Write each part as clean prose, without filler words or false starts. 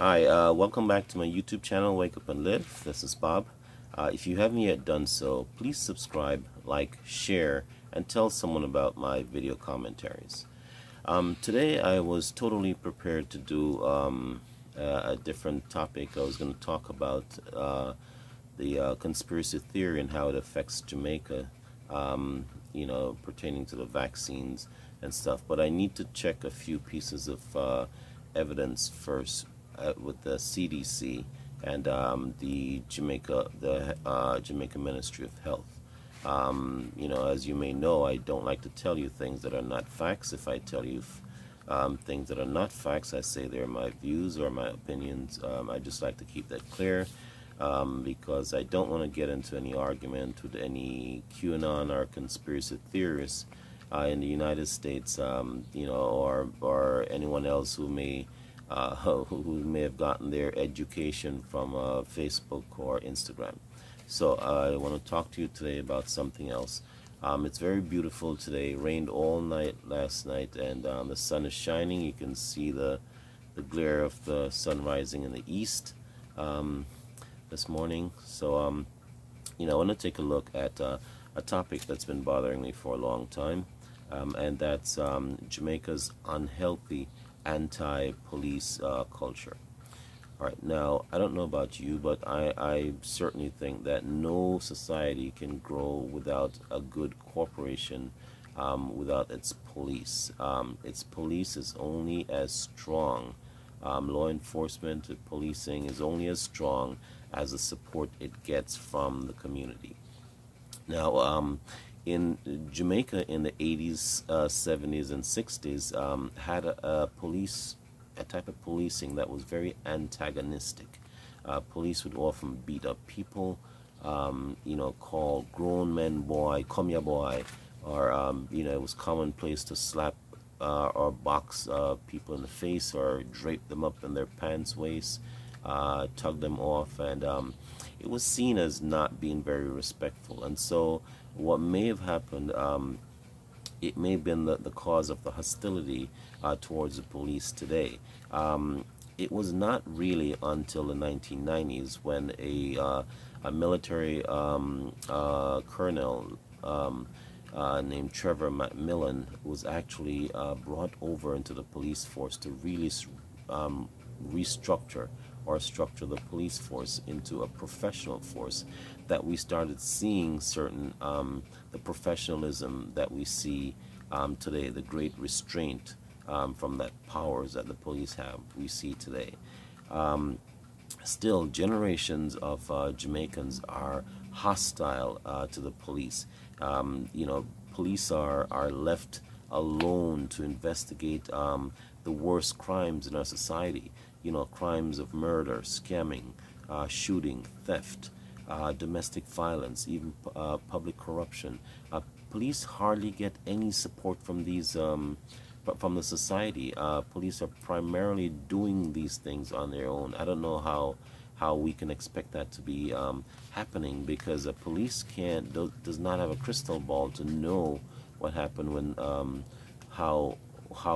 Hi, welcome back to my YouTube channel, Wake Up and Live. This is Bob. If you haven't yet done so, please subscribe, like, share, and tell someone about my video commentaries. Today I was totally prepared to do a different topic. I was going to talk about the conspiracy theory and how it affects Jamaica, pertaining to the vaccines and stuff. But I need to check a few pieces of evidence first with the CDC and the Jamaica Ministry of Health. As you may know, I don't like to tell you things that are not facts. If I tell you things that are not facts, I say they're my views or my opinions. I just like to keep that clear because I don't want to get into any argument with any QAnon or conspiracy theorists in the United States, or anyone else who may have gotten their education from Facebook or Instagram. So I want to talk to you today about something else. It's very beautiful today. It rained all night last night, and the sun is shining. You can see the glare of the sun rising in the east this morning. So I want to take a look at a topic that's been bothering me for a long time, and that's Jamaica's unhealthy anti-police culture. All right, now I don't know about you, but I certainly think that no society can grow without a good corporation, without its police. Its police is only as strong. Law enforcement, policing is only as strong as the support it gets from the community. Now, in Jamaica in the 80s, 70s, and 60s, had a type of policing that was very antagonistic. Police would often beat up people, call grown men boy, come here boy, or it was commonplace to slap or box people in the face or drape them up in their pants waist, tug them off, and it was seen as not being very respectful. And so what may have happened, it may have been the cause of the hostility towards the police today. It was not really until the 1990s when a military colonel named Trevor Macmillan was actually brought over into the police force to really restructure or structure the police force into a professional force, that we started seeing certain the professionalism that we see today, the great restraint from that powers that the police have, we see today. Still, generations of Jamaicans are hostile to the police. Police are left alone to investigate the worst crimes in our society. Crimes of murder, scamming, shooting, theft, domestic violence, even public corruption. Police hardly get any support from these, from the society. Police are primarily doing these things on their own. I don't know how we can expect that to be happening, because a police does not have a crystal ball to know what happened when, how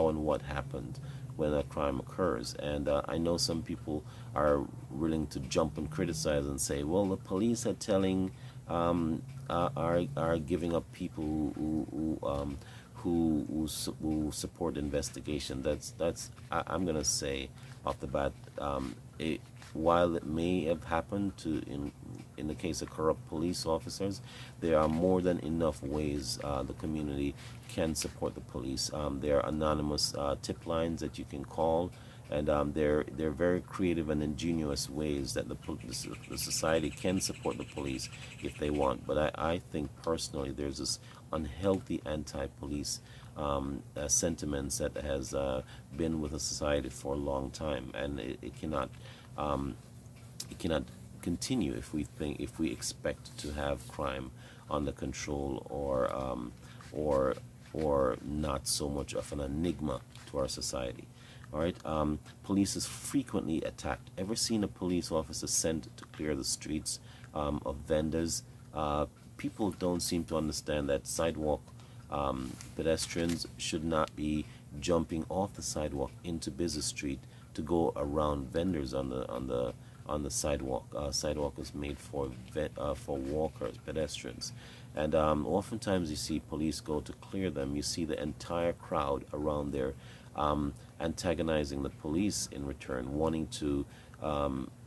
and what happened when a crime occurs. And I know some people are willing to jump and criticize and say, well, the police are telling, are giving up people who support investigation. I'm gonna say off the bat, while it may have happened in the case of corrupt police officers, there are more than enough ways the community can support the police. There are anonymous tip lines that you can call, and they're very creative and ingenious ways that the society can support the police if they want. But I think personally there's this unhealthy anti-police sentiments that has been with the society for a long time, and it cannot continue if we expect to have crime under control, or not so much of an enigma to our society. All right, police is frequently attacked. Ever seen a police officer sent to clear the streets of vendors? People don't seem to understand that sidewalk pedestrians should not be jumping off the sidewalk into busy street to go around vendors on the sidewalk. Sidewalk is made for walkers, pedestrians, and oftentimes you see police go to clear them. You see the entire crowd around there antagonizing the police in return, wanting to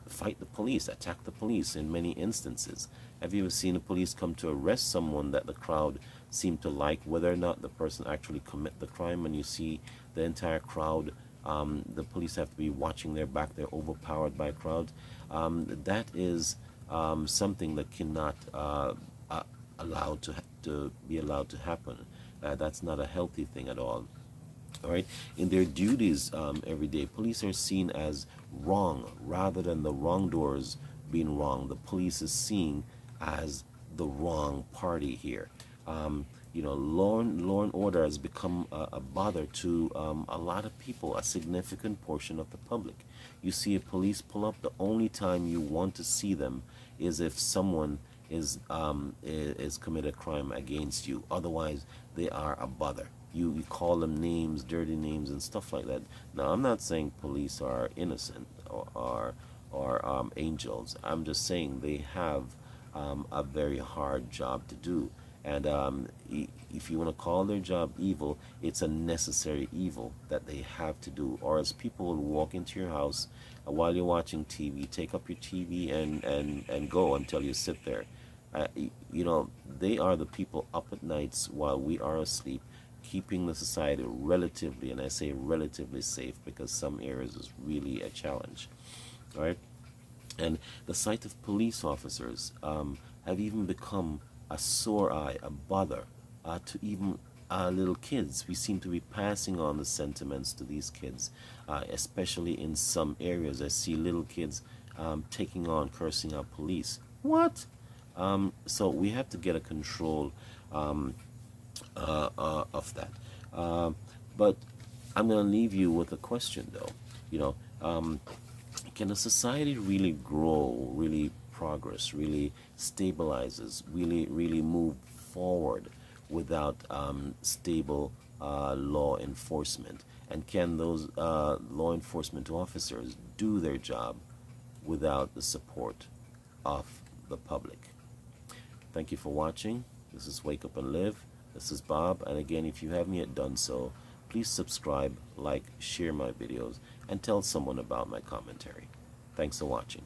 fight the police, attack the police in many instances. Have you ever seen the police come to arrest someone that the crowd seemed to like, whether or not the person actually commit the crime? And you see the entire crowd, the police have to be watching their back. They're overpowered by crowds. That is something that cannot be allowed to happen. That's not a healthy thing at all. All right, in their duties every day, police are seen as wrong rather than the wrongdoers being wrong. The police is seen as the wrong party here. You know, law and order has become a bother to a lot of people, a significant portion of the public. You see a police pull up, the only time you want to see them is if someone is committed a crime against you. Otherwise, they are a bother. You call them names, dirty names, and stuff like that. Now, I'm not saying police are innocent or angels. I'm just saying they have a very hard job to do. And if you want to call their job evil, it's a necessary evil that they have to do. Or as people will walk into your house while you're watching TV, take up your TV and go until you sit there. You know, they are the people up at nights while we are asleep, keeping the society relatively, and I say relatively safe because some areas is really a challenge. All right? And the sight of police officers have even become a sore eye, a bother to even little kids. We seem to be passing on the sentiments to these kids, especially in some areas. I see little kids taking on cursing out police. What? So we have to get a control of that. But I'm going to leave you with a question, though. You know, can a society really grow, really progress, really stabilizes, really move forward without stable law enforcement? And can those law enforcement officers do their job without the support of the public? Thank you for watching. This is Wake Up and Live. This is Bob, and again, if you haven't yet done so, please subscribe, like, share my videos, and tell someone about my commentary. Thanks for watching.